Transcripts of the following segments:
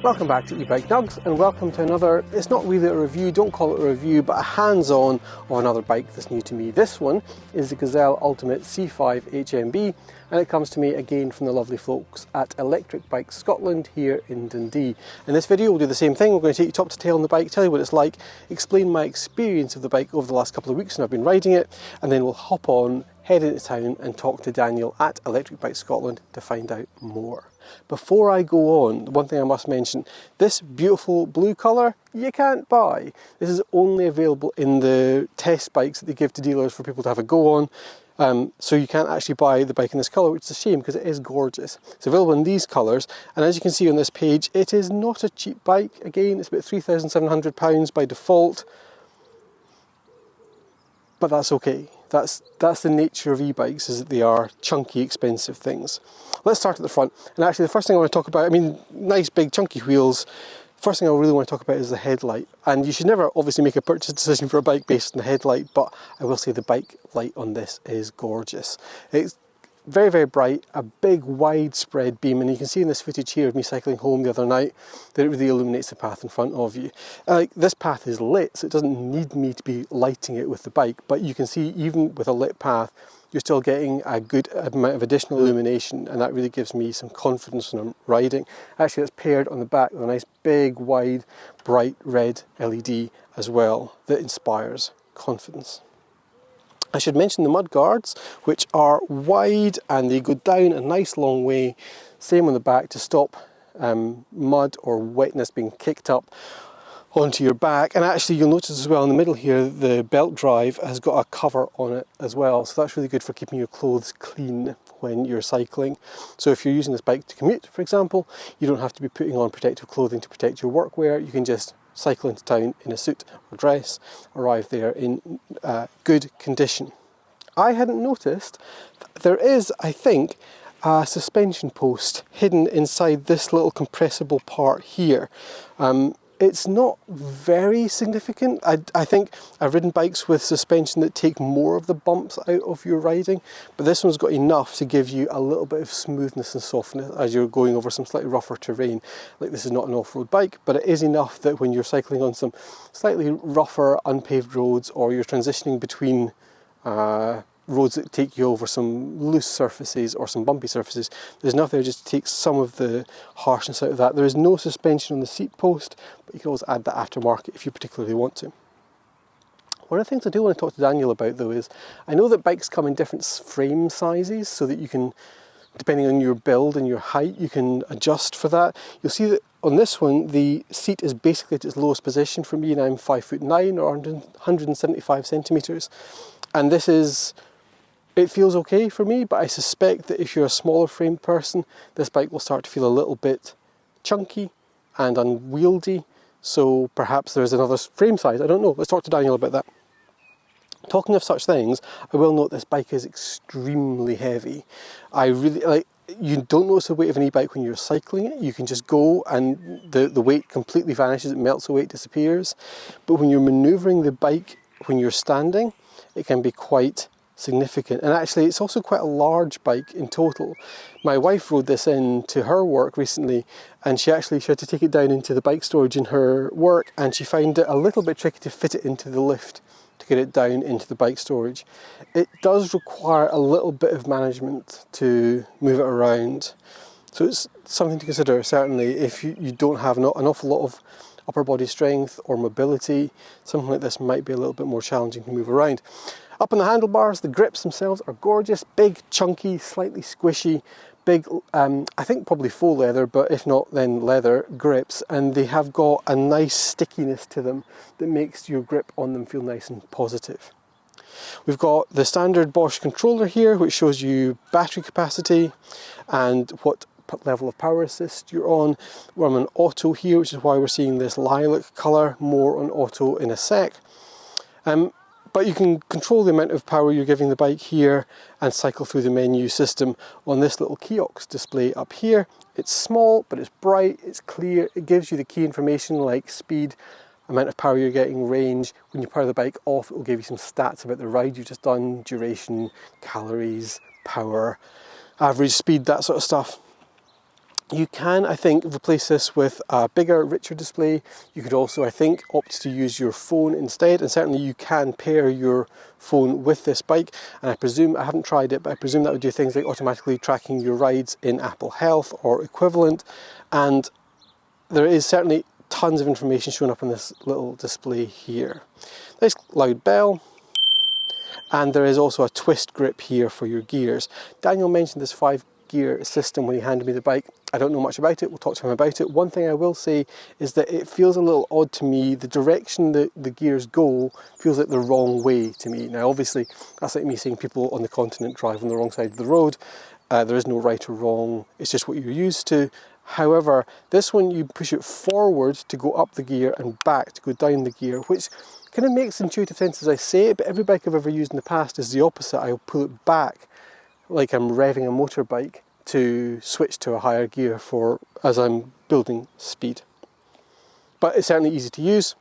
Welcome back to Ebike Nugs, and welcome to another, it's not really a review, don't call it a review, but a hands-on of another bike that's new to me. This one is the Gazelle Ultimate C5 HMB, and it comes to me again from the lovely folks at Electric Bike Scotland here in Dundee. In this video we'll do the same thing. We're going to take you top to tail on the bike, tell you what it's like, explain my experience of the bike over the last couple of weeks when I've been riding it, and then we'll hop on, head into town and talk to Daniel at Electric Bike Scotland to find out more. Before I go on, one thing I must mention, this beautiful blue colour you can't buy. This is only available in the test bikes that they give to dealers for people to have a go on. So you can't actually buy the bike in this colour, which is a shame because it is gorgeous. It's available in these colours, and as you can see on this page, it is not a cheap bike. Again, it's about £3,700 by default, but that's okay. That's the nature of e-bikes, is that they are chunky, expensive things. Let's start at the front. And actually the first thing I want to talk about, I mean, nice big chunky wheels. First thing I really want to talk about is the headlight. And you should never obviously make a purchase decision for a bike based on the headlight, but I will say the bike light on this is gorgeous. It's very, very bright, a big widespread beam, and you can see in this footage here of me cycling home the other night that it really illuminates the path in front of you. This path is lit, so it doesn't need me to be lighting it with the bike, but you can see even with a lit path you're still getting a good amount of additional illumination, and that really gives me some confidence when I'm riding. Actually, it's paired on the back with a nice big wide bright red LED as well that inspires confidence. I should mention the mud guards, which are wide and they go down a nice long way, same on the back, to stop mud or wetness being kicked up onto your back. And actually you'll notice as well in the middle here, the belt drive has got a cover on it as well, so that's really good for keeping your clothes clean when you're cycling. So if you're using this bike to commute, for example, you don't have to be putting on protective clothing to protect your workwear. You can just cycle into town in a suit or dress, arrive there in good condition. I hadn't noticed there is, I think, a suspension post hidden inside this little compressible part here. It's not very significant. I think I've ridden bikes with suspension that take more of the bumps out of your riding, but this one's got enough to give you a little bit of smoothness and softness as you're going over some slightly rougher terrain. Like, this is not an off-road bike, but it is enough that when you're cycling on some slightly rougher unpaved roads, or you're transitioning between roads that take you over some loose surfaces or some bumpy surfaces, there's enough there just to take some of the harshness out of that. There is no suspension on the seat post, but you can always add that aftermarket if you particularly want to. One of the things I do want to talk to Daniel about though is, I know that bikes come in different frame sizes so that you can, depending on your build and your height, you can adjust for that. You'll see that on this one, the seat is basically at its lowest position for me, and I'm 5'9" or 175 centimetres. And this is, it feels okay for me, but I suspect that if you're a smaller framed person, this bike will start to feel a little bit chunky and unwieldy. So perhaps there's another frame size, I don't know. Let's talk to Daniel about that. Talking of such things, I will note this bike is extremely heavy. I really, you don't notice the weight of an e-bike when you're cycling it. You can just go and the weight completely vanishes, it melts away, it disappears. But when you're manoeuvring the bike when you're standing, it can be quite significant. And actually it's also quite a large bike in total. My wife rode this in to her work recently, and she had to take it down into the bike storage in her work, and she found it a little bit tricky to fit it into the lift to get it down into the bike storage. It does require a little bit of management to move it around, so it's something to consider certainly if you don't have an awful lot of upper body strength or mobility. Something like this might be a little bit more challenging to move around. Up on the handlebars, the grips themselves are gorgeous, big, chunky, slightly squishy, big, I think probably faux leather, but if not then leather grips, and they have got a nice stickiness to them that makes your grip on them feel nice and positive. We've got the standard Bosch controller here, which shows you battery capacity and what level of power assist you're on. I'm on auto here, which is why we're seeing this lilac colour, more on auto in a sec. But you can control the amount of power you're giving the bike here and cycle through the menu system on this little kiosk display up here. It's small, but it's bright, it's clear, it gives you the key information like speed, amount of power you're getting, range. When you power the bike off, it will give you some stats about the ride you've just done, duration, calories, power, average speed, that sort of stuff. You can, I think, replace this with a bigger, richer display. You could also, I think, opt to use your phone instead, and certainly you can pair your phone with this bike, and I presume, I haven't tried it, but I presume that would do things like automatically tracking your rides in Apple Health or equivalent, and there is certainly tons of information showing up on this little display here. Nice loud bell, and there is also a twist grip here for your gears. Daniel mentioned this 5-gear system when he handed me the bike. I don't know much about it, we'll talk to him about it. One thing I will say is that it feels a little odd to me. The direction that the gears go feels like the wrong way to me. Now obviously that's like me seeing people on the continent drive on the wrong side of the road. There is no right or wrong, it's just what you're used to. However, this one you push it forward to go up the gear and back to go down the gear, which kind of makes intuitive sense as I say it, but every bike I've ever used in the past is the opposite. I'll pull it back like I'm revving a motorbike to switch to a higher gear for as I'm building speed. But it's certainly easy to use.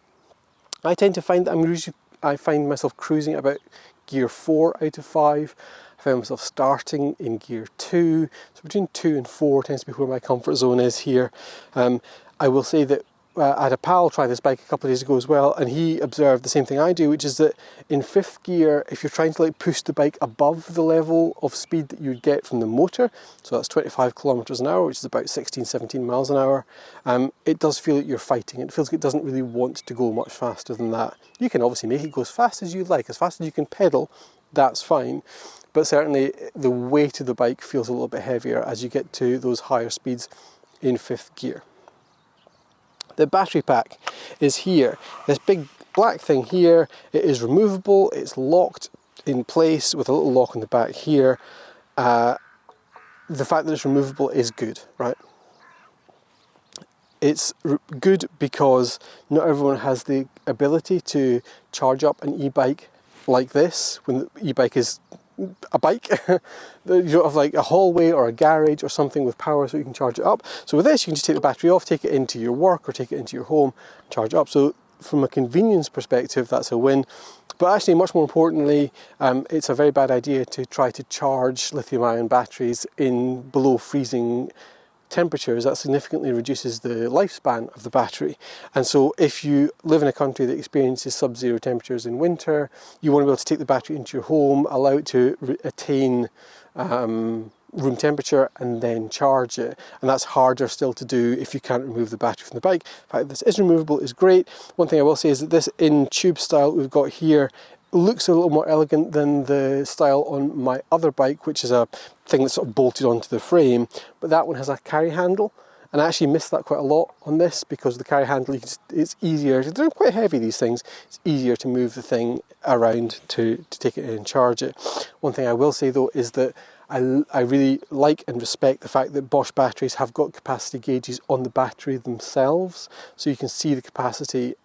I tend to find that I find myself cruising at about gear 4 out of 5. I find myself starting in gear 2, so between 2 and 4 tends to be where my comfort zone is here. I will say that I had a pal try this bike a couple of days ago as well, and he observed the same thing I do, which is that in 5th gear, if you're trying to like push the bike above the level of speed that you'd get from the motor, so that's 25 kilometers an hour, which is about 16, 17 miles an hour, it does feel like you're fighting. It feels like it doesn't really want to go much faster than that. You can obviously make it go as fast as you like, as fast as you can pedal, that's fine. But certainly the weight of the bike feels a little bit heavier as you get to those higher speeds in 5th gear. The battery pack is here. This big black thing here, it is removable, it's locked in place with a little lock on the back here. The fact that it's removable is good, right? It's good because not everyone has the ability to charge up an e-bike like this when the e-bike is a bike. You don't have like a hallway or a garage or something with power so you can charge it up. So with this you can just take the battery off, take it into your work or take it into your home, charge it up. So from a convenience perspective that's a win. But actually much more importantly, it's a very bad idea to try to charge lithium ion batteries in below freezing temperatures. That significantly reduces the lifespan of the battery. And so if you live in a country that experiences sub-zero temperatures in winter, you want to be able to take the battery into your home, allow it to attain room temperature and then charge it. And that's harder still to do if you can't remove the battery from the bike. The fact that this is removable is great. One thing I will say is that this in tube style we've got here looks a little more elegant than the style on my other bike, which is a thing that's sort of bolted onto the frame, but that one has a carry handle, and I actually miss that quite a lot on this because the carry handle, it's easier, they're quite heavy these things, it's easier to move the thing around to take it in and charge it. One thing I will say though is that I really like and respect the fact that Bosch batteries have got capacity gauges on the battery themselves, so you can see the capacity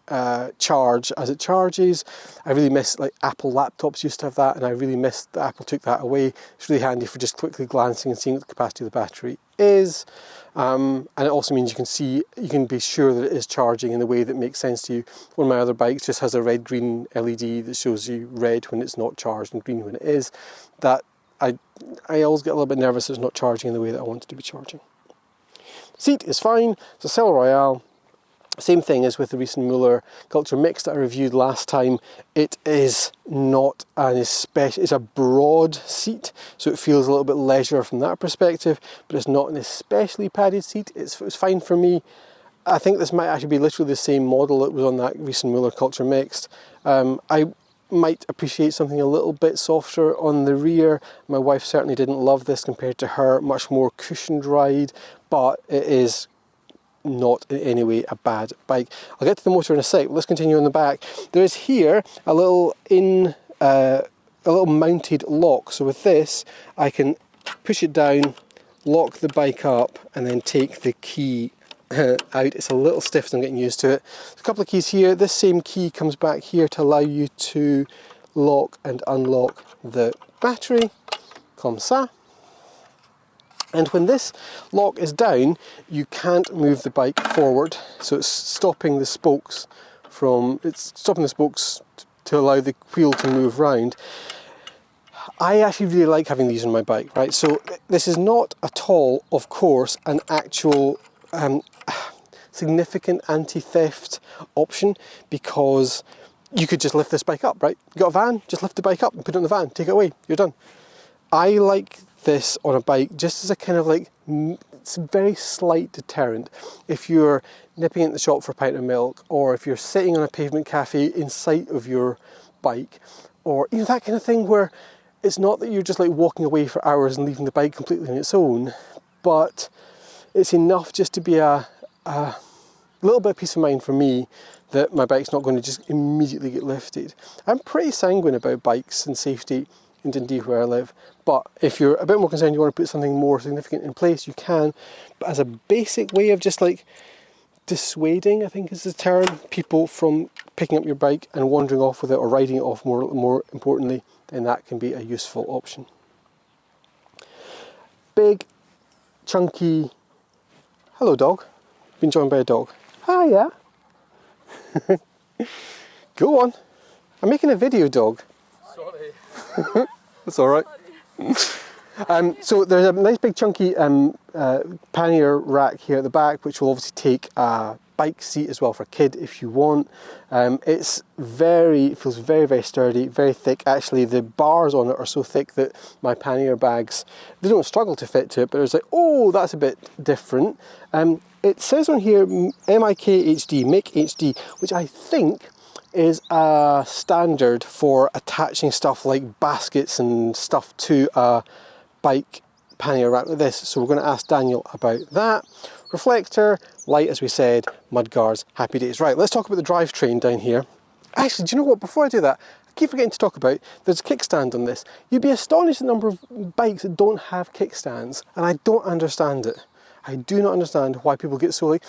charge as it charges. I really miss, like Apple laptops used to have that, and I really miss that Apple took that away. It's really handy for just quickly glancing and seeing what the capacity of the battery is. And it also means you can be sure that it is charging in a way that makes sense to you. One of my other bikes just has a red-green LED that shows you red when it's not charged and green when it is. That I always get a little bit nervous that it's not charging in the way that I want it to be charging. Seat is fine, it's a Cell Royale. Same thing as with the recent Muller Culture Mix that I reviewed last time. It is not it's a broad seat, so it feels a little bit leisure from that perspective, but it's not an especially padded seat. It's fine for me. I think this might actually be literally the same model that was on that recent Muller Culture Mix. I might appreciate something a little bit softer on the rear. My wife certainly didn't love this compared to her much more cushioned ride, but it is not in any way a bad bike. I'll get to the motor in a sec. Let's continue on the back. There is here a little mounted lock. So with this, I can push it down, lock the bike up, and then take the key out. It's a little stiff, so I'm getting used to it. There's a couple of keys here. This same key comes back here to allow you to lock and unlock the battery. Comme ça. And when this lock is down, you can't move the bike forward. So it's stopping the spokes to allow the wheel to move round. I actually really like having these on my bike, right? So this is not at all, of course, an actual significant anti-theft option, because you could just lift this bike up, right? You got a van, just lift the bike up and put it in the van, take it away, you're done. I like this on a bike just as a kind of like, it's a very slight deterrent. If you're nipping into the shop for a pint of milk, or if you're sitting on a pavement cafe in sight of your bike, or you know, that kind of thing where it's not that you're just like walking away for hours and leaving the bike completely on its own, but it's enough just to be a little bit of peace of mind for me that my bike's not going to just immediately get lifted. I'm pretty sanguine about bikes and safety in Dundee where I live, but if you're a bit more concerned, you want to put something more significant in place, you can. But as a basic way of just like dissuading, I think is the term, people from picking up your bike and wandering off with it, or riding it off more importantly, then that can be a useful option. Big, chunky, hello dog, been joined by a dog. Hiya. Go on, I'm making a video, dog. Sorry. That's alright. So there's a nice big chunky pannier rack here at the back, which will obviously take a bike seat as well for a kid if you want. It feels very, very sturdy, very thick. Actually, the bars on it are so thick that my pannier bags, they don't struggle to fit to it, but it's like, oh, that's a bit different. It says on here, Ebike HD, make HD, which I think is a standard for attaching stuff like baskets and stuff to a bike pannier rack like this. So we're going to ask Daniel about that. Reflector, light as we said, mudguards, happy days. Right, let's talk about the drivetrain down here. Actually, do you know what, before I do that, I keep forgetting to talk about, there's a kickstand on this. You'd be astonished at the number of bikes that don't have kickstands, and I don't understand it. I do not understand why people get so like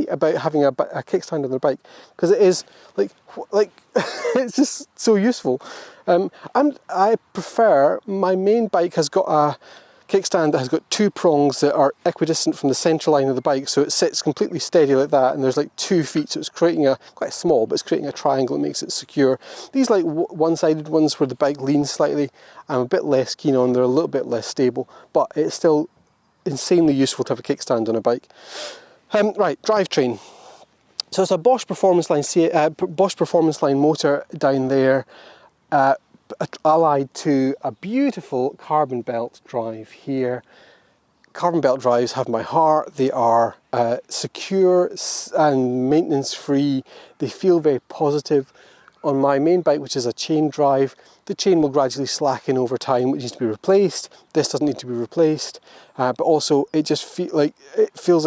about having a kickstand on their bike, because it is like it's just so useful. I prefer, my main bike has got a kickstand that has got two prongs that are equidistant from the centre line of the bike, so it sits completely steady like that, and there's like 2 feet, so it's creating a, quite small, but it's creating a triangle that makes it secure. These like one-sided ones where the bike leans slightly, I'm a bit less keen on, they're a little bit less stable, but it's still insanely useful to have a kickstand on a bike. Right, drivetrain. So it's a Bosch Performance Line motor down there, allied to a beautiful carbon belt drive here. Carbon belt drives have my heart. They are secure and maintenance free. They feel very positive. On my main bike, which is a chain drive, the chain will gradually slacken over time, which needs to be replaced. This doesn't need to be replaced, but also it just feels like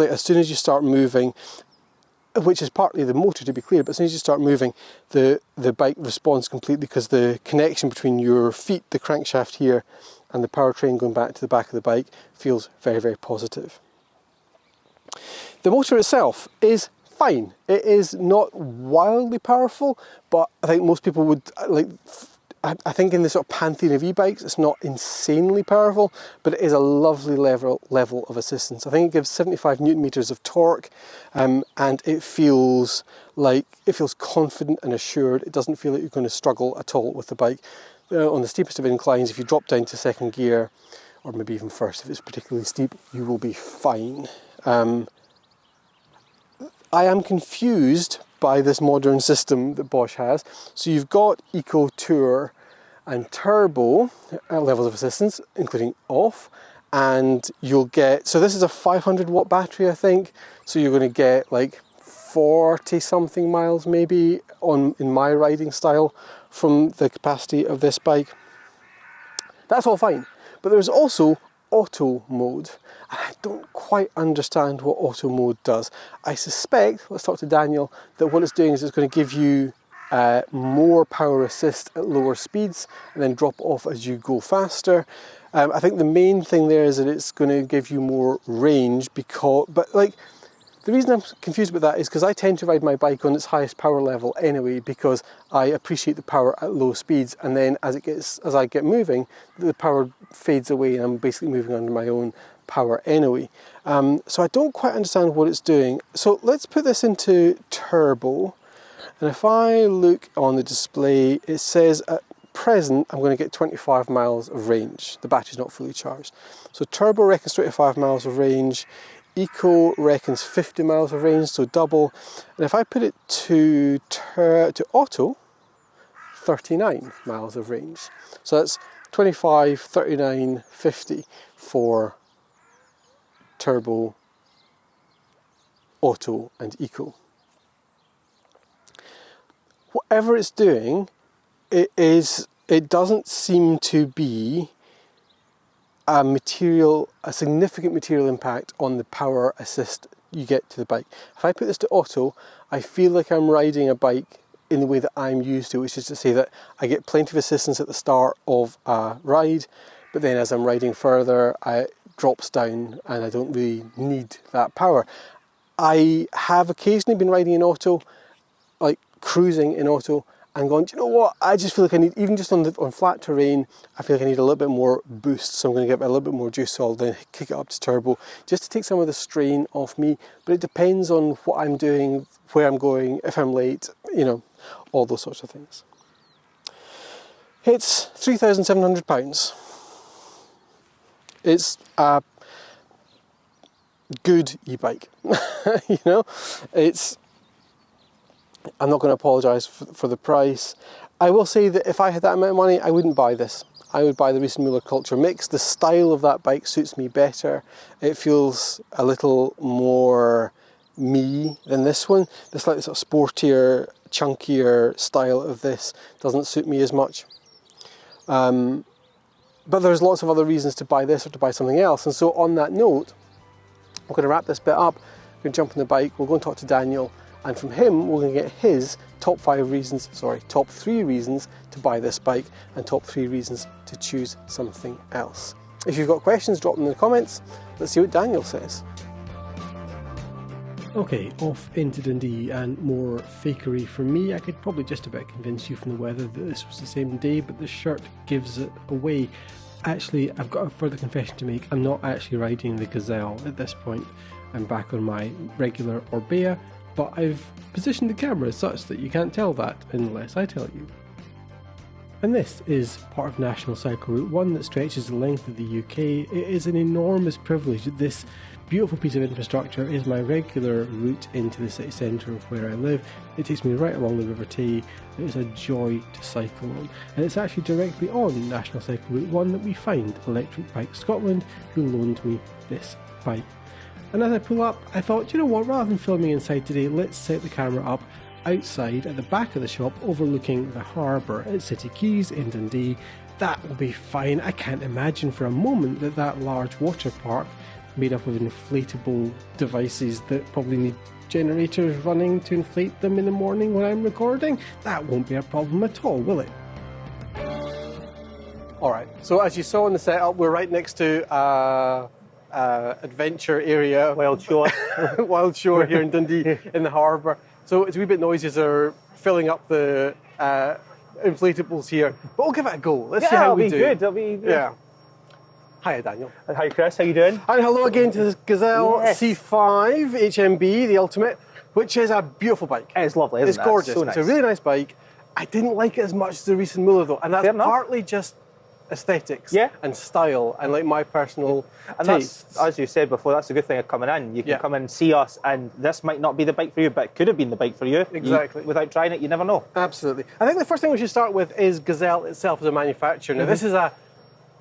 as soon as you start moving, which is partly the motor to be clear, but as soon as you start moving, the bike responds completely, because the connection between your feet, the crankshaft here, and the powertrain going back to the back of the bike feels very, very positive. The motor itself is fine. It is not wildly powerful, but I think most people would like. I think in the sort of pantheon of e-bikes, it's not insanely powerful, but it is a lovely level of assistance. I think it gives 75 newton meters of torque, and it feels confident and assured. It doesn't feel like you're going to struggle at all with the bike. On the steepest of inclines, if you drop down to second gear, or maybe even first if it's particularly steep, you will be fine. I am confused by this modern system that Bosch has. So you've got Eco, Tour and Turbo levels of assistance, including off, and you'll get, so this is a 500 watt battery, I think, so you're going to get like 40 something miles maybe in my riding style from the capacity of this bike. That's all fine, but there's also auto mode. I don't quite understand what auto mode does. I suspect, let's talk to Daniel, that what it's doing is it's going to give you more power assist at lower speeds and then drop off as you go faster. I think the main thing there is that it's going to give you more range, the reason I'm confused about that is because I tend to ride my bike on its highest power level anyway, because I appreciate the power at low speeds, and then as I get moving, the power fades away and I'm basically moving under my own power anyway. So I don't quite understand what it's doing. So let's put this into turbo, and if I look on the display, it says present, I'm going to get 25 miles of range. The battery's not fully charged. So Turbo reckons 25 miles of range. Eco reckons 50 miles of range, so double. And if I put it to auto, 39 miles of range. So that's 25, 39, 50 for Turbo, Auto and Eco. Whatever it's doing, it doesn't seem to be a significant material impact on the power assist you get to the bike. If I put this to auto, I feel like I'm riding a bike in the way that I'm used to, which is to say that I get plenty of assistance at the start of a ride, but then as I'm riding further, it drops down and I don't really need that power. I have occasionally been riding in auto, like cruising in auto, and going, do you know what, I just feel like I need, even just on flat terrain, I feel like I need a little bit more boost, so I'm going to get a little bit more juice, so I'll then kick it up to turbo, just to take some of the strain off me. But it depends on what I'm doing, where I'm going, if I'm late, you know, all those sorts of things. It's £3,700. It's a good e-bike, you know, I'm not going to apologise for the price. I will say that if I had that amount of money, I wouldn't buy this. I would buy the Riesenmüller Culture Mix. The style of that bike suits me better. It feels a little more me than this one. The slightly sort of sportier, chunkier style of this doesn't suit me as much. But there's lots of other reasons to buy this or to buy something else. And so on that note, I'm going to wrap this bit up. I'm going to jump on the bike. We'll go and talk to Daniel. And from him, we're going to get his top 3 reasons to buy this bike and top 3 reasons to choose something else. If you've got questions, drop them in the comments. Let's see what Daniel says. Okay, off into Dundee and more fakery from me. I could probably just about convince you from the weather that this was the same day, but the shirt gives it away. Actually, I've got a further confession to make. I'm not actually riding the Gazelle at this point. I'm back on my regular Orbea, but I've positioned the camera such that you can't tell that unless I tell you. And this is part of National Cycle Route 1 that stretches the length of the UK. It is an enormous privilege that this beautiful piece of infrastructure is my regular route into the city centre of where I live. It takes me right along the River Tay. It is a joy to cycle on. And it's actually directly on National Cycle Route 1 that we find Electric Bike Scotland, who loaned me this bike. And as I pull up, I thought, you know what, rather than filming inside today, let's set the camera up outside at the back of the shop overlooking the harbour at City Quays in Dundee. That will be fine. I can't imagine for a moment that large water park made up of inflatable devices that probably need generators running to inflate them in the morning when I'm recording, that won't be a problem at all, will it? Alright, so as you saw in the setup, we're right next to adventure area, Wild Shore. Wild Shore here in Dundee in the harbour. So it's a wee bit noisy as they're filling up the inflatables here, but we'll give it a go. Let's see how we do. It'll be good. Yeah. Hi Daniel. Hi Chris, how you doing? And hello again to the Gazelle C5 HMB, the Ultimate, which is a beautiful bike. It's lovely, isn't it? It's gorgeous. So nice. It's a really nice bike. I didn't like it as much as the Riesenmüller though, and that's partly just aesthetics and style and like my personal taste. That's, as you said before, that's a good thing of coming in. You can come in and see us, and this might not be the bike for you, but it could have been the bike for you. Exactly. Without trying it, you never know. Absolutely. I think the first thing we should start with is Gazelle itself as a manufacturer. Now, this is a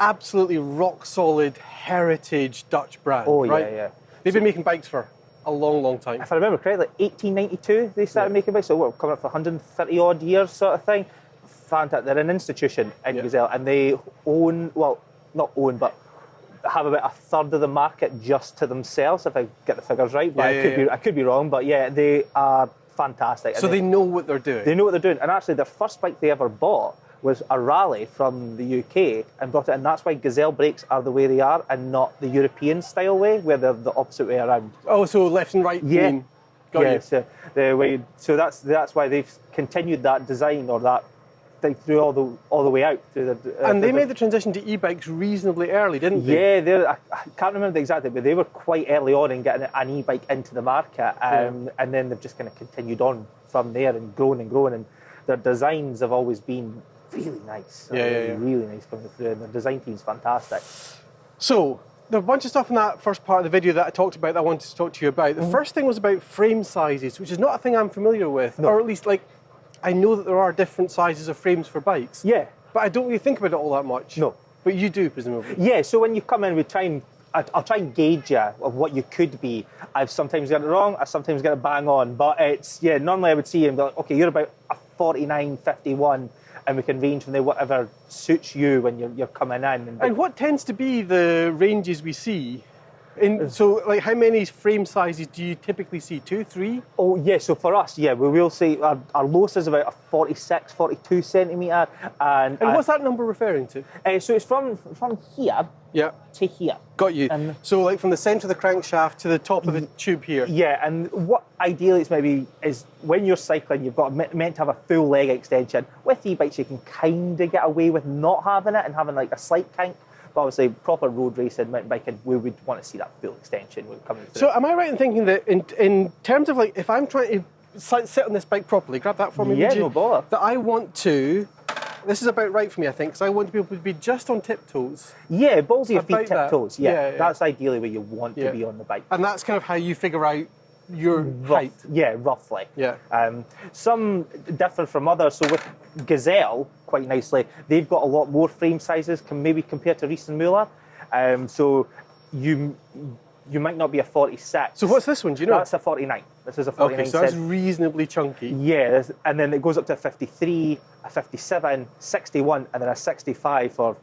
absolutely rock solid heritage Dutch brand. Oh, right? yeah. They've been making bikes for a long, long time. If I remember correctly, 1892 they started making bikes, so what, coming up for 130 odd years sort of thing. Fantastic. They're an institution in Gazelle, and they own, well, not own, but have about a third of the market just to themselves, if I get the figures right. But I could be wrong, but yeah, they are fantastic. So they know what they're doing. They know what they're doing. And actually, their first bike they ever bought was a rally from the UK and brought it, and that's why Gazelle brakes are the way they are and not the European style way, where they're the opposite way around. Oh, so left and right. Yeah. Got you. So the way, so that's why they've continued that design or that thing through all the way out. And they made the transition to e-bikes reasonably early, didn't they? Yeah, I can't remember the exact date, but they were quite early on in getting an e-bike into the market, and then they've just kind of continued on from there and grown, and their designs have always been really nice. Yeah. Really nice coming through, and the design team's fantastic. So, there are a bunch of stuff in that first part of the video that I talked about that I wanted to talk to you about. The first thing was about frame sizes, which is not a thing I'm familiar with, or at least, like, I know that there are different sizes of frames for bikes. Yeah. But I don't really think about it all that much. No. But you do, presumably. Yeah, so when you come in, I'll try and gauge you of what you could be. I've sometimes got it wrong, I sometimes get it bang on, but it's, normally I would see you and be like, okay, you're about a 49, 51, and we can range from there, whatever suits you when you're coming in. And what tends to be the ranges we see? So, like, how many frame sizes do you typically see? 2, 3? Oh, yeah, so for us, we will say our lowest is about a 46, 42 centimetre. And what's that number referring to? So it's from here to here. Got you. So, like, from the centre of the crankshaft to the top of the tube here. Yeah, and what ideally it's maybe is when you're cycling, you've got meant to have a full leg extension. With e-bikes, you can kind of get away with not having it and having like a slight kink. But obviously, proper road racing, mountain biking, we would want to see that full extension coming through. So, am I right in thinking that in terms of, like, if I'm trying to sit on this bike properly, grab that for me, yeah, no bother. That I want to, this is about right for me, I think, because I want to be able to be just on tiptoes. Yeah, balls of your feet, About that. tiptoes. Yeah. That's ideally where you want to be on the bike. And that's kind of how you figure out your height. Yeah, roughly. Yeah. Some differ from others. So with Gazelle, quite nicely, they've got a lot more frame sizes, maybe compared to Reese and Muller. So you might not be a 46. So what's this one? Do you know? That's a 49. This is a 49. Okay, so that's reasonably chunky. Yeah, and then it goes up to a 53, a 57, 61, and then a 65 for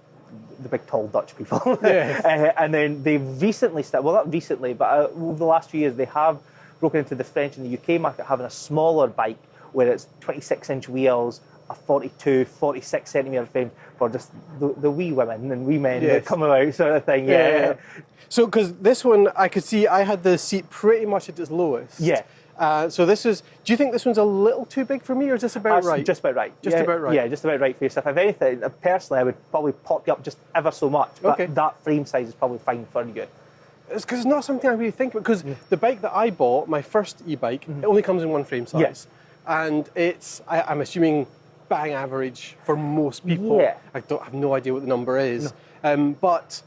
the big tall Dutch people. Yeah. And then they've recently, not recently, but over the last few years, they have broken into the French and the UK market, having a smaller bike where it's 26-inch wheels, a 42, 46 centimetre frame for just the wee women and wee men that come out, sort of thing. Yeah. So, because this one, I could see I had the seat pretty much at its lowest. Yeah. So this is, do you think this one's a little too big for me, or is this about right? Just about right. Just about right. Yeah, just about right for yourself. If anything, personally, I would probably pop you up just ever so much, but that frame size is probably fine for you. It's because it's not something I really think about, because the bike that I bought, my first e-bike, it only comes in one frame size. And it's, I'm assuming, bang average for most people. Yeah. I have no idea what the number is. But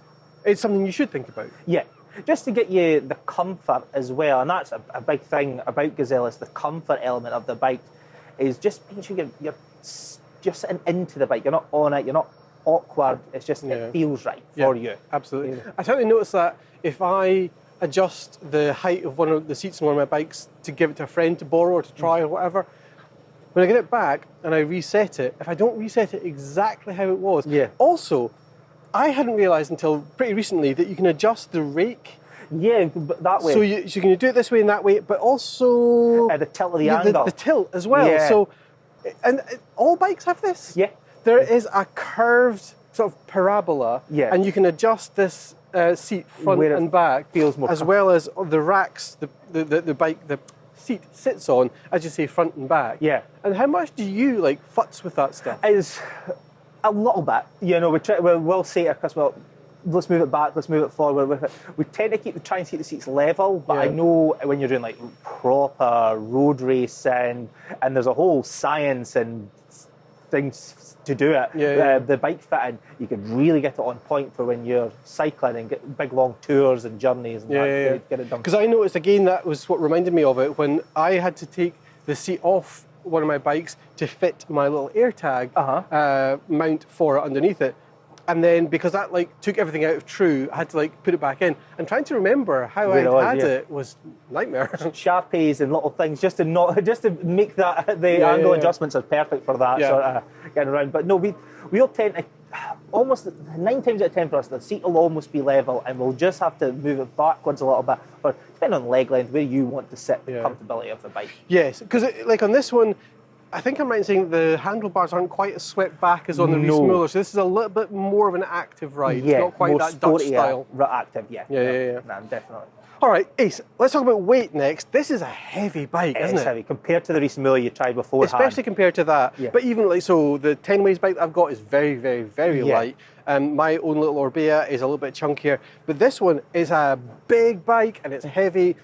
it's something you should think about. Yeah. Just to get you the comfort as well, and that's a big thing about Gazelle, is the comfort element of the bike, is just making sure you're sitting into the bike, you're not on it, you're not awkward, it's just, it feels right for you. Absolutely. I totally noticed that if I adjust the height of one of the seats on one of my bikes to give it to a friend to borrow or to try or whatever, when I get it back and I reset it, if I don't reset it exactly how it was, also, I hadn't realised until pretty recently that you can adjust the rake. Yeah, that way. So you can do it this way and that way, but also the tilt of the angle. The tilt as well. Yeah. So, and all bikes have this. Yeah. There is a curved sort of parabola, and you can adjust this seat front and back, feels more as well as the racks the seat sits on, as you say, front and back. Yeah. And how much do you like futz with that stuff? Is a little bit. You know, we'll say to a customer, let's move it back, let's move it forward with it. We tend to try and keep the seats level, but I know when you're doing like proper road racing, and there's a whole science and things to do it. The bike fitting, you can really get it on point for when you're cycling and get big long tours and journeys and get it done. Because I noticed again, that was what reminded me of it when I had to take the seat off one of my bikes to fit my little AirTag mount for it underneath it. And then because that like took everything out of True, I had to like put it back in. And trying to remember how I had it was nightmare. Sharpies and little things just to make that the angle adjustments are perfect for that sort of getting around. But no, we'll tend to almost 9 times out of 10 for us, the seat will almost be level, and we'll just have to move it backwards a little bit, or depending on leg length, where you want to sit, the comfortability of the bike. Yes, because like on this one, I think I'm right in saying the handlebars aren't quite as swept back as on the Reese Muller, so this is a little bit more of an active ride. It's not quite that Dutch style. Active, Yeah. No, definitely. All right, Ace, let's talk about weight next. This is a heavy bike, isn't it? It's heavy compared to the Reese Muller you tried beforehand. Especially compared to that. But even like, so the 10 ways bike that I've got is very, very, very light. My own little Orbea is a little bit chunkier. But this one is a big bike and it's heavy.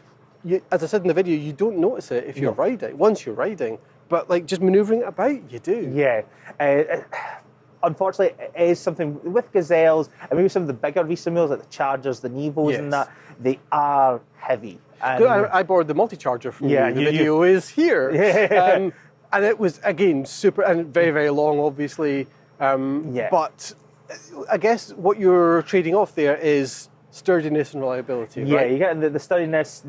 As I said in the video, you don't notice it if you're riding, once you're riding. But like just manoeuvring it about, you do. Yeah. unfortunately, it is something with Gazelles, and maybe some of the bigger recent wheels like the Chargers, the Nevos, and that, they are heavy. And I borrowed the multi-charger from you. The video is here. Yeah. And it was, again, super, and very, very long, obviously. But I guess what you're trading off there is sturdiness and reliability, yeah, right? you get the sturdiness.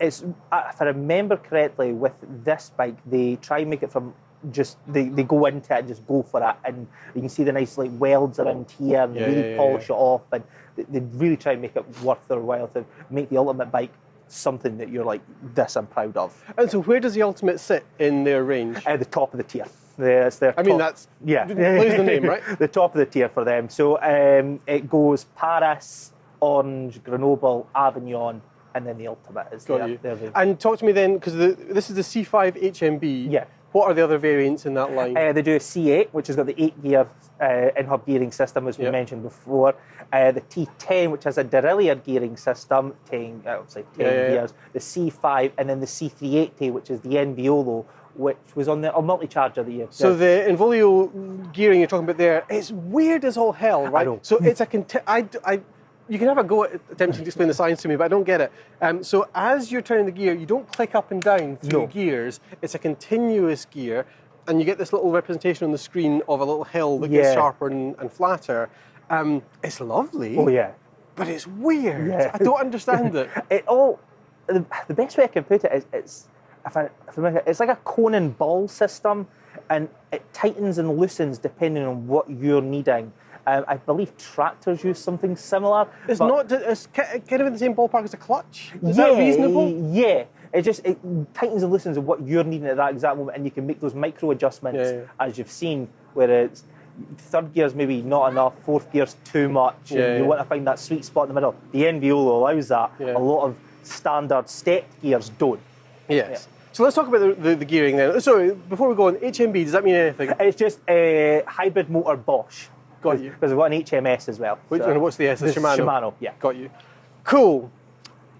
If I remember correctly, with this bike, they try and make it from just, they go into it and just go for it, and you can see the nice like welds around here, and really polish it off, and they really try and make it worth their while to make the Ultimate bike something that you're like, this I'm proud of. And so where does the Ultimate sit in their range? At the top of the tier. It's their I mean, that's... Yeah. Lose the name, right? The top of the tier for them. So it goes Paris, Orange, Grenoble, Avignon, and then the Ultimate is there. And talk to me then, because this is the C5 HMB. Yeah. What are the other variants in that line? They do a C8, which has got the 8-gear in-hub gearing system, as we mentioned before. The T10, which has a derailleur gearing system, 10 gears. The C5, and then the C380, which is the Enviolo, which was on the multi-charger that you... So the Enviolo gearing you're talking about there, it's weird as all hell, right? I know. So it's a... You can have a go at attempting to explain the science to me, but I don't get it. So as you're turning the gear, you don't click up and down through gears. It's a continuous gear, and you get this little representation on the screen of a little hill that gets sharper and flatter. It's lovely. Oh, yeah. But it's weird. Yeah. I don't understand it. The best way I can put it is it's like a cone and ball system, and it tightens and loosens depending on what you're needing. I believe tractors use something similar. It's kind of in the same ballpark as a clutch. Is that reasonable? Yeah. It tightens and loosens what you're needing at that exact moment, and you can make those micro adjustments as you've seen, where it's third gear's maybe not enough, fourth gear's too much, and you want to find that sweet spot in the middle. The Enviolo allows that. A lot of standard stepped gears don't. Yes. So let's talk about the gearing then. Sorry, before we go on, HMB, does that mean anything? It's just a hybrid motor Bosch. Got you. Because we've got an HMS as well. What's the S? The Shimano? Shimano, yeah. Got you. Cool.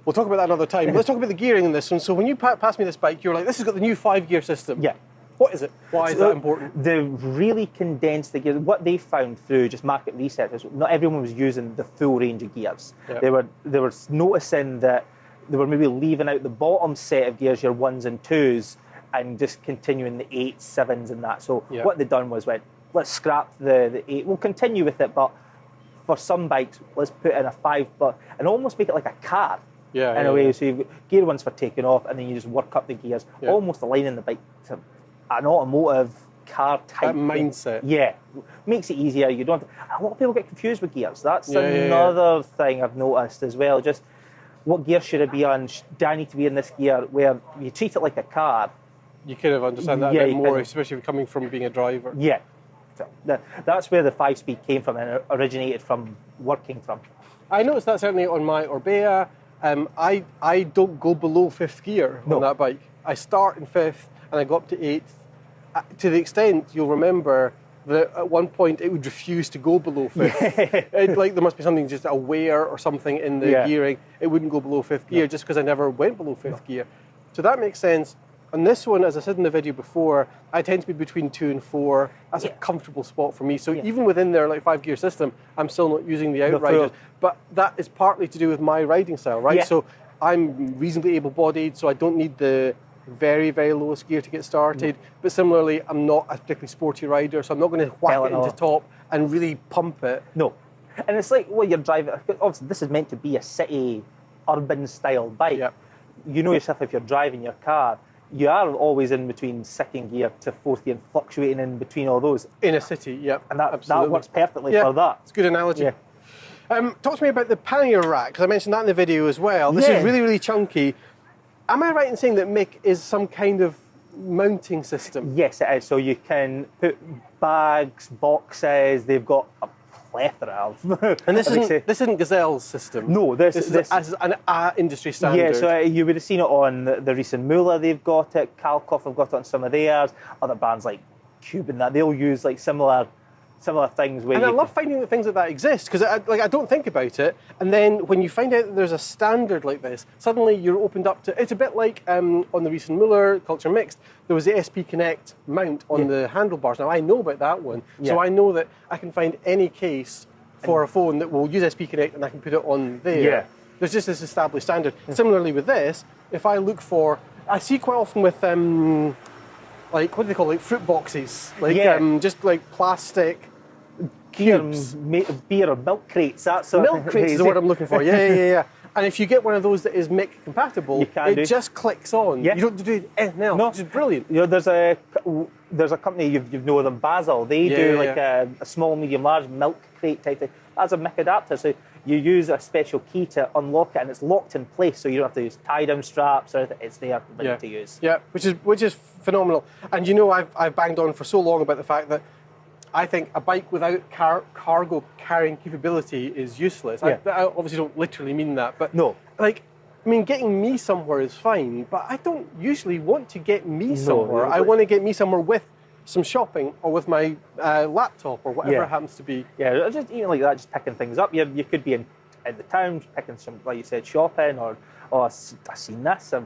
We'll talk about that another time. Let's talk about the gearing in this one. So when you passed me this bike, you were like, this has got the new 5-gear system. Yeah. What is it? Why is that important? They really condensed the gears. What they found through just market research is not everyone was using the full range of gears. Yeah. They were noticing that they were maybe leaving out the bottom set of gears, your 1s and 2s, and just continuing the 8s, 7s and that. So what they done was let's scrap the 8. We'll continue with it, but for some bikes, let's put in a 5, and almost make it like a car. In a way. So you've got gear 1s for taking off, and then you just work up the gears, almost aligning the bike to an automotive car type. That mindset. Yeah. Makes it easier. You don't. A lot of people get confused with gears. That's another thing I've noticed as well. Just what gear should I be on? Do I need to be in this gear? Where you treat it like a car. You kind of understand that a bit more, especially if you're coming from being a driver. Yeah. So that's where the 5-speed came from and originated from, working from. I noticed that certainly on my Orbea. I don't go below 5th gear on that bike. I start in 5th and I go up to 8th. To the extent you'll remember that at one point it would refuse to go below 5th. Like there must be something just a wear or something in the gearing. It wouldn't go below 5th gear just because I never went below 5th gear. So that makes sense. On this one, as I said in the video before, I tend to be between 2 and 4. That's a comfortable spot for me. So even within their 5-gear system, I'm still not using the outriders. But that is partly to do with my riding style, right? So I'm reasonably able-bodied, so I don't need the very, very lowest gear to get started. But similarly, I'm not a particularly sporty rider, so I'm not going to whack it into top and really pump it. No. And it's like, well, you're driving, obviously this is meant to be a city, urban-style bike. Yep. You know yourself, if you're driving your car, you are always in between 2nd gear to 4th gear and fluctuating in between all those. In a city, yep. And that works perfectly for that. It's a good analogy. Talk to me about the pannier rack, because I mentioned that in the video as well. This is really, really chunky. Am I right in saying that Mick is some kind of mounting system? Yes, it is. So you can put bags, boxes, they've got a plethora of... And this isn't Gazelle's system? No, this is as an industry standard. Yeah, so you would have seen it on the recent Mula, they've got it, Kalkoff have got it on some of theirs, other brands like Cube and that, they'll use similar similar things. Where and I love finding that things like that exist, because I don't think about it, and then when you find out that there's a standard like this, suddenly you're opened up to. It's a bit like on the recent Muller Culture Mixed, there was the SP Connect mount on the handlebars. Now I know about that one, so I know that I can find any case for a phone that will use SP Connect, and I can put it on there. Yeah. There's just this established standard. Similarly with this, if I look for, I see quite often with like, what do they call it? Like fruit boxes, like just like plastic cubes. Beer or milk crates. That's Milk crates is the word I'm looking for. Yeah. And if you get one of those that is MIC compatible, it just clicks on. Yeah. You don't do anything else, which is brilliant. You know, there's a company, you've know them, Basil. They do like a small, medium, large milk crate type thing. That's a MIC adapter. So you use a special key to unlock it, and it's locked in place, so you don't have to use tie-down straps or anything. It's there ready to use. Yeah, which is phenomenal. And you know, I've banged on for so long about the fact that I think a bike without cargo carrying capability is useless. I obviously don't literally mean that, but no, like, I mean, getting me somewhere is fine, but I don't usually want to get me somewhere. I want to get me somewhere with some shopping or with my laptop or whatever it happens to be. Yeah, just even like that, just picking things up. You could be in the town picking some, like you said, shopping, or I've seen this, and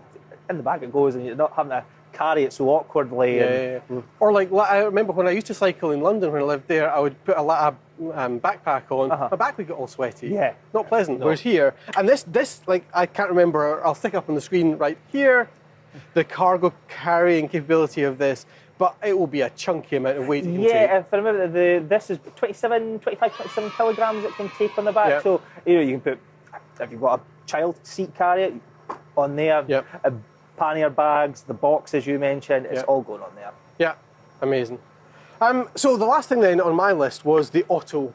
in the bag it goes, and you're not having to carry it so awkwardly. Or like, I remember when I used to cycle in London when I lived there, I would put a backpack on. My back would get all sweaty. Yeah. Not pleasant. No. Whereas here, and this, like, I can't remember, I'll stick up on the screen right here, the cargo carrying capability of this, but it will be a chunky amount of weight it can take. If I remember, this is 27 kilograms it can take on the back. So, you know, you can put, if you've got a child seat carrier on there, pannier bags, the boxes you mentioned, it's all going on there. Yeah, amazing. So the last thing then on my list was the auto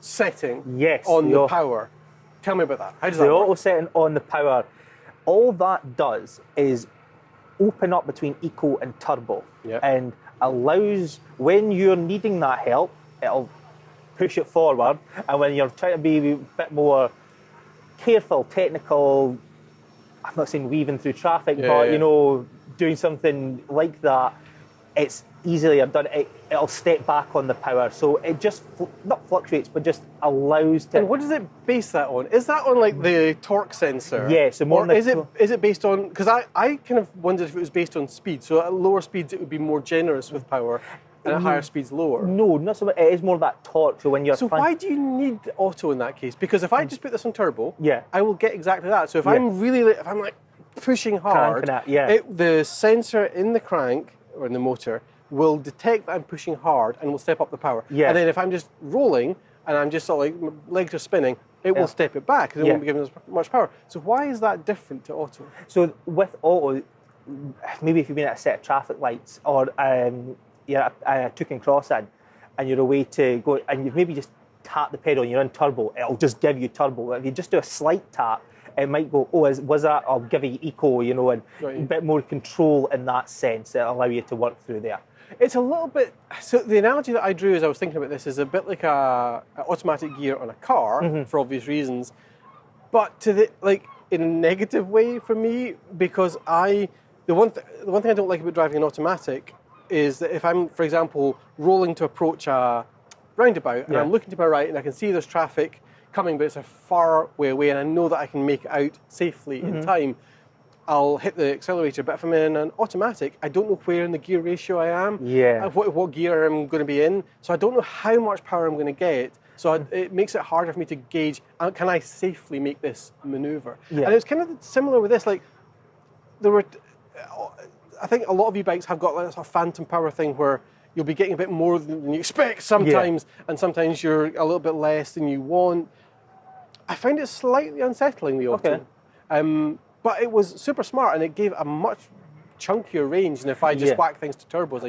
setting on the power. Tell me about that. How does that work? The auto setting on the power, all that does is open up between eco and turbo and allows, when you're needing that help, it'll push it forward, and when you're trying to be a bit more careful, technical, I'm not saying weaving through traffic, but you know, doing something like that, it's easily done. It'll step back on the power, so it just not fluctuates, but just allows to. And what does it base that on? Is that on like the torque sensor? Yes, or is it based on? Because I kind of wondered if it was based on speed. So at lower speeds it would be more generous with power, and at higher speeds lower. No, not so much. It is more that torque. So when you're why do you need auto in that case? Because if I just put this on turbo, I will get exactly that. So if I'm like pushing hard, the sensor in the crank or in the motor will detect that I'm pushing hard and will step up the power. And then if I'm just rolling and I'm just sort of like, legs are spinning, it will step it back because it won't be giving us much power. So why is that different to auto? So with auto, maybe if you've been at a set of traffic lights, or you're a took and cross in, and you're away to go, and you've maybe just tapped the pedal and you're in turbo, it'll just give you turbo. If you just do a slight tap, it might go, was that, I'll give you eco, you know, and a bit more control in that sense. It'll allow you to work through there. It's a little bit, so the analogy that I drew as I was thinking about this is a bit like an automatic gear on a car, for obvious reasons, but in a negative way for me, because the one thing I don't like about driving an automatic is that if I'm, for example, rolling to approach a roundabout and I'm looking to my right and I can see there's traffic coming, but it's a far way away and I know that I can make it out safely in time, I'll hit the accelerator. But if I'm in an automatic, I don't know where in the gear ratio I am, what gear I'm going to be in, so I don't know how much power I'm going to get. So it makes it harder for me to gauge, can I safely make this maneuver? And it's kind of similar with this. Like, I think a lot of e-bikes have got like a phantom power thing where you'll be getting a bit more than you expect sometimes, and sometimes you're a little bit less than you want. I find it slightly unsettling, the auto. But it was super smart, and it gave a much chunkier range than if I just whack things to turbos.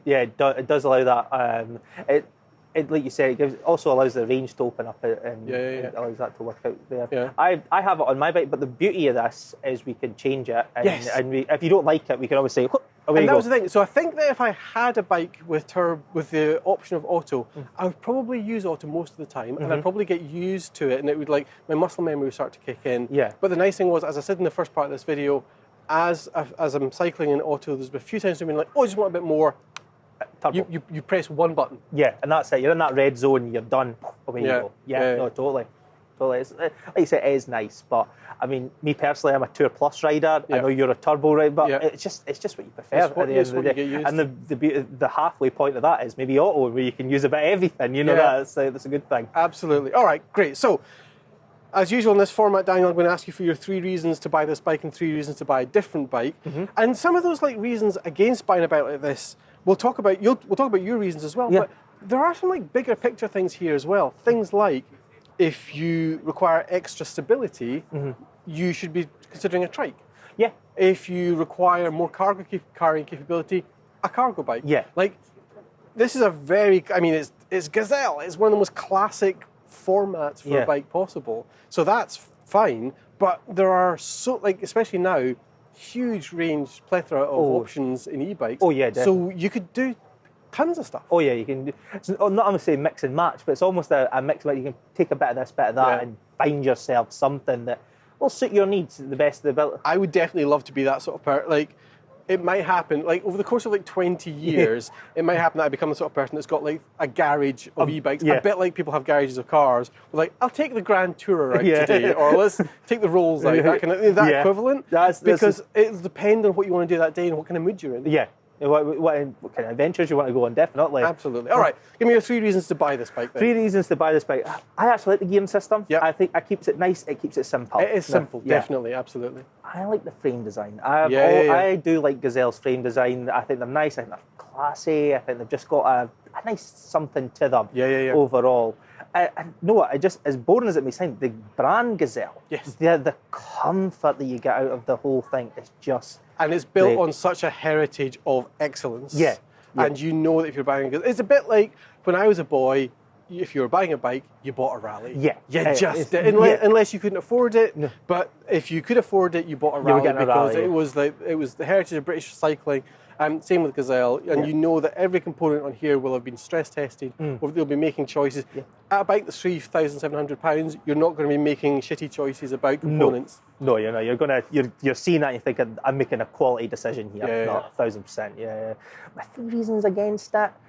It does allow that. It, like you said, it also allows the range to open up, and it allows that to work out there. I have it on my bike, but the beauty of this is we can change it, and if you don't like it, we can always say, away you go. That was the thing. So I think that if I had a bike with the option of auto, I would probably use auto most of the time, and I'd probably get used to it, and it would, like, my muscle memory would start to kick in. But the nice thing was, as I said in the first part of this video, as I'm cycling in auto, there's been a few times I've been like, I just want a bit more turbo. You press one button. Yeah, and that's it. You're in that red zone. You're done. Away you go. Yeah, no, totally. It's, like I said, it is nice, but I mean, me personally, I'm a Tour Plus rider. I know you're a turbo rider, but it's just what you prefer at the end of the day. And the halfway point of that is maybe auto, where you can use a bit of everything. You know, that's a good thing. Absolutely. All right, great. So, as usual in this format, Daniel, I'm going to ask you for your 3 reasons to buy this bike and 3 reasons to buy a different bike. And some of those reasons against buying a bike like this, we'll talk about your reasons as well. But there are some bigger picture things here as well. Things like, if you require extra stability, you should be considering a trike. Yeah. If you require more cargo carrying capability, a cargo bike. Yeah. This is it's Gazelle. It's one of the most classic formats for a bike possible. So that's fine. But there are especially now, huge range, plethora of options in e-bikes. Oh yeah, definitely. So you could do tons of stuff. Oh yeah, you can. It's not I'm gonna say mix and match, but it's almost a mix. You can take a bit of this, bit of that, and find yourself something that will suit your needs to the best of the ability. I would definitely love to be that sort of person. It might happen, over the course of 20 years, it might happen that I become the sort of person that's got a garage of e-bikes, a bit like people have garages of cars. I'll take the Grand Tourer out today, or let's take the Rolls out, that equivalent. Because it'll depend on what you want to do that day and what kind of mood you're in. Yeah. What kind of adventures you want to go on, definitely. Absolutely. All right, give me your 3 reasons to buy this bike then. 3 reasons to buy this bike. I actually like the gearing system. Yep. I think it keeps it nice, it keeps it simple. It is simple, definitely, absolutely. I like the frame design. I do like Gazelle's frame design. I think they're nice, I think they're classy, I think they've just got a nice something to them overall. And know what, as boring as it may sound, the brand Gazelle, the comfort that you get out of the whole thing is just... And it's built on such a heritage of excellence. Yeah. And you know that if you're buying it's a bit like when I was a boy, if you were buying a bike, you bought a rally. Yeah. Unless you couldn't afford it. No. But if you could afford it, you bought a rally because it was the heritage of British cycling. Same with Gazelle, and you know that every component on here will have been stress tested, or they'll be making choices. Yeah. At a bike that's £3,700, you're not going to be making shitty choices about components. No, you're not. You're seeing that and you're thinking, I'm making a quality decision here. Not 1,000%. Yeah. My 3 reasons against that,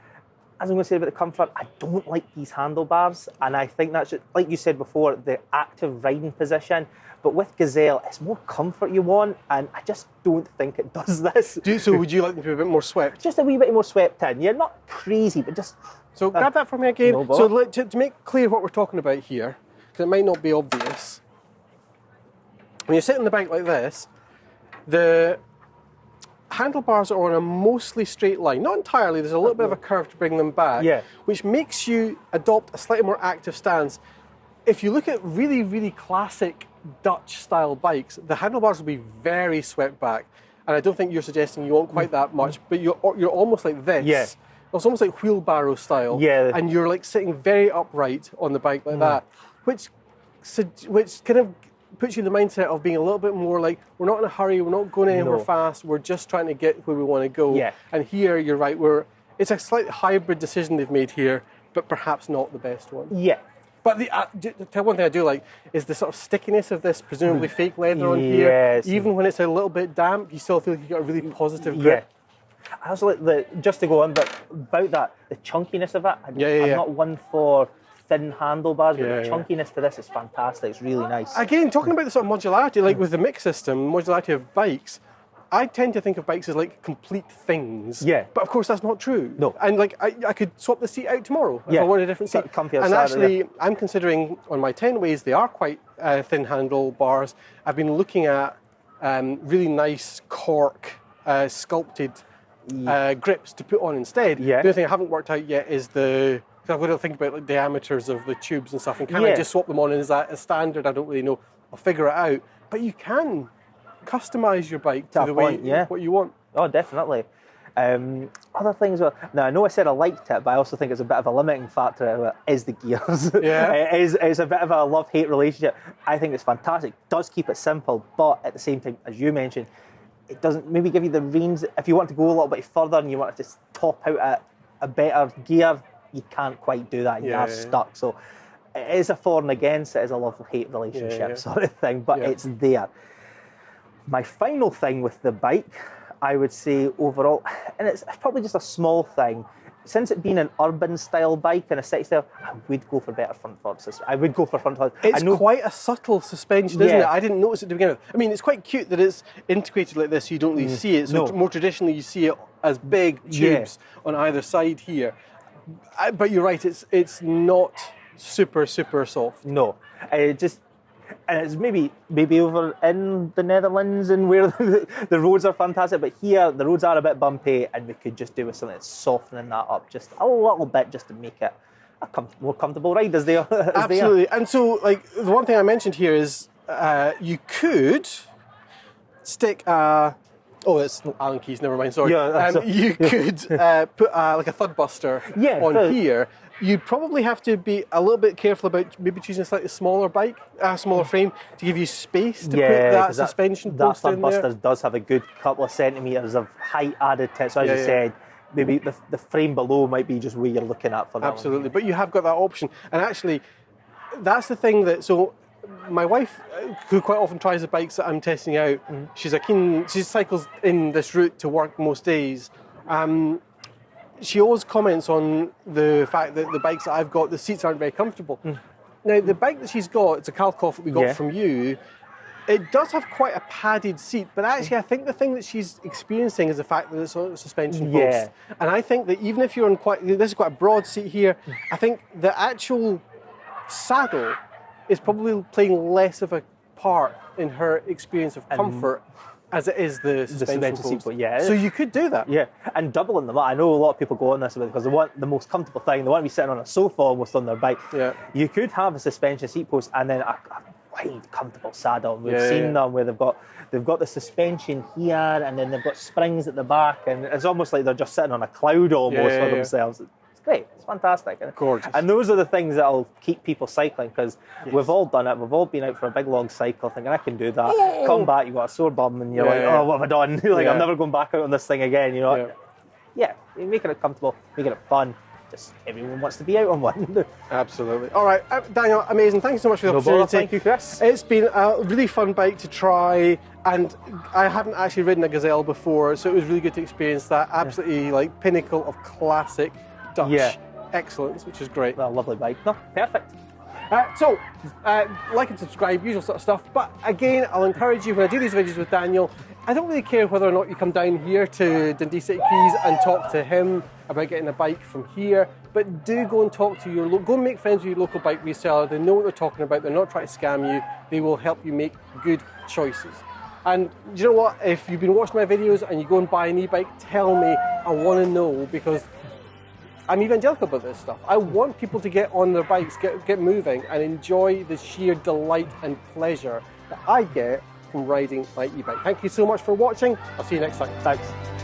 as I'm going to say about the comfort, I don't like these handlebars, and I think that's just, like you said before, the active riding position. But with Gazelle, it's more comfort you want, and I just don't think it does this. So would you like them to be a bit more swept? Just a wee bit more swept in. Yeah, not crazy, but just... So grab that for me again. No, so to make clear what we're talking about here, because it might not be obvious, when you're sitting on the bike like this, the handlebars are on a mostly straight line. Not entirely, there's a little bit of a curve to bring them back, which makes you adopt a slightly more active stance. If you look at really, really classic Dutch-style bikes, the handlebars will be very swept back. And I don't think you're suggesting you want quite that much, but you're almost like this. Yeah. It's almost like wheelbarrow style. Yeah. And you're sitting very upright on the bike like that, which kind of puts you in the mindset of being a little bit more we're not in a hurry, we're not going anywhere fast, we're just trying to get where we want to go. Yeah. And here, you're right, it's a slight hybrid decision they've made here, but perhaps not the best one. Yeah. But the one thing I do like is the sort of stickiness of this presumably fake leather on here. Even when it's a little bit damp, you still feel like you've got a really positive grip. I also like just to go on, but about that, the chunkiness of it. I'm not one for thin handlebars, but the chunkiness to this is fantastic. It's really nice. Again, talking about the sort of modularity, with the mix system, modularity of bikes, I tend to think of bikes as complete things. Yeah. But of course that's not true. No. And I could swap the seat out tomorrow if I wanted a different seat. And actually, I'm considering on my 10 ways they are quite thin handlebars. I've been looking at really nice cork sculpted grips to put on instead. Yeah. The only thing I haven't worked out yet is I've got to think about diameters of the tubes and stuff. And can I just swap them on? And is that a standard? I don't really know. I'll figure it out. But you can customize your bike to the way what you want. Oh, definitely. Other things. Now, I know I said I liked it, but I also think it's a bit of a limiting factor. Is the gears? Yeah. It's a bit of a love-hate relationship. I think it's fantastic. It does keep it simple, but at the same time, as you mentioned, it doesn't maybe give you the range. If you want to go a little bit further and you want to just top out at a better gear, you can't quite do that. You are stuck. So it is a for and against. It is a love-hate relationship sort of thing, but it's there. My final thing with the bike, I would say overall, and it's probably just a small thing, since it being an urban style bike and a city style, I would go for better front forks. I would go for front forks. It's quite a subtle suspension, isn't it? Yeah. I didn't notice it to begin with. I mean, it's quite cute that it's integrated like this, so you don't really see it. So more traditionally, you see it as big tubes on either side here. But you're right, it's not super soft. No, and it's maybe over in the Netherlands and where the roads are fantastic, but here the roads are a bit bumpy, and we could just do with something that's softening that up just a little bit, just to make it a more comfortable ride as they are. Absolutely. And so, like, the one thing I mentioned here is you could stick oh, it's Allen keys, never mind, sorry. Yeah, you could put like a thud buster on here. You probably have to be a little bit careful about maybe choosing a slightly smaller bike, smaller frame, to give you space to put that suspension post in there. That thud buster does have a good couple of centimetres of height added to it, so as you said, maybe the frame below might be just where you're looking at for that. Absolutely, but you have got that option. And actually, that's the thing that, so my wife, who quite often tries the bikes that I'm testing out, she cycles in this route to work most days. She always comments on the fact that the bikes that I've got, the seats aren't very comfortable. Now, the bike that she's got, it's a Kalkoff that we got from you, it does have quite a padded seat, but actually I think the thing that she's experiencing is the fact that it's on a suspension post. And I think that even if you're on this is quite a broad seat here, I think the actual saddle is probably playing less of a part in her experience of comfort as it is the suspension seat. So you could do that. Yeah, and doubling them. I know a lot of people go on this because they want the most comfortable thing. They want to be sitting on a sofa almost on their bike. Yeah. You could have a suspension seat post and then a wide, comfortable saddle. We've seen them where they've got the suspension here and then they've got springs at the back, and it's almost like they're just sitting on a cloud almost for themselves. It's great. It's fantastic. Gorgeous. And those are the things that'll keep people cycling, because we've all done it. We've all been out for a big long cycle thinking, I can do that. Come back, you've got a sore bum and you're like, oh, what have I done? You're like, I'm never going back out on this thing again. You know? You're making it comfortable, making it fun. Just everyone wants to be out on one. Absolutely. All right, Daniel, amazing. Thank you so much for the opportunity. Thank you, Chris. It's been a really fun bike to try, and I haven't actually ridden a Gazelle before, so it was really good to experience that. Absolutely, like, pinnacle of classic Dutch excellence, which is great. Well, lovely bike. No, perfect. So, like and subscribe, usual sort of stuff. But again, I'll encourage you, when I do these videos with Daniel, I don't really care whether or not you come down here to Dundee City Keys and talk to him about getting a bike from here, but do go and talk to go and make friends with your local bike reseller. They know what they're talking about. They're not trying to scam you. They will help you make good choices. And do you know what? If you've been watching my videos and you go and buy an e-bike, tell me. I want to know, because I'm evangelical about this stuff. I want people to get on their bikes, get moving, and enjoy the sheer delight and pleasure that I get from riding my e-bike. Thank you so much for watching. I'll see you next time. Thanks.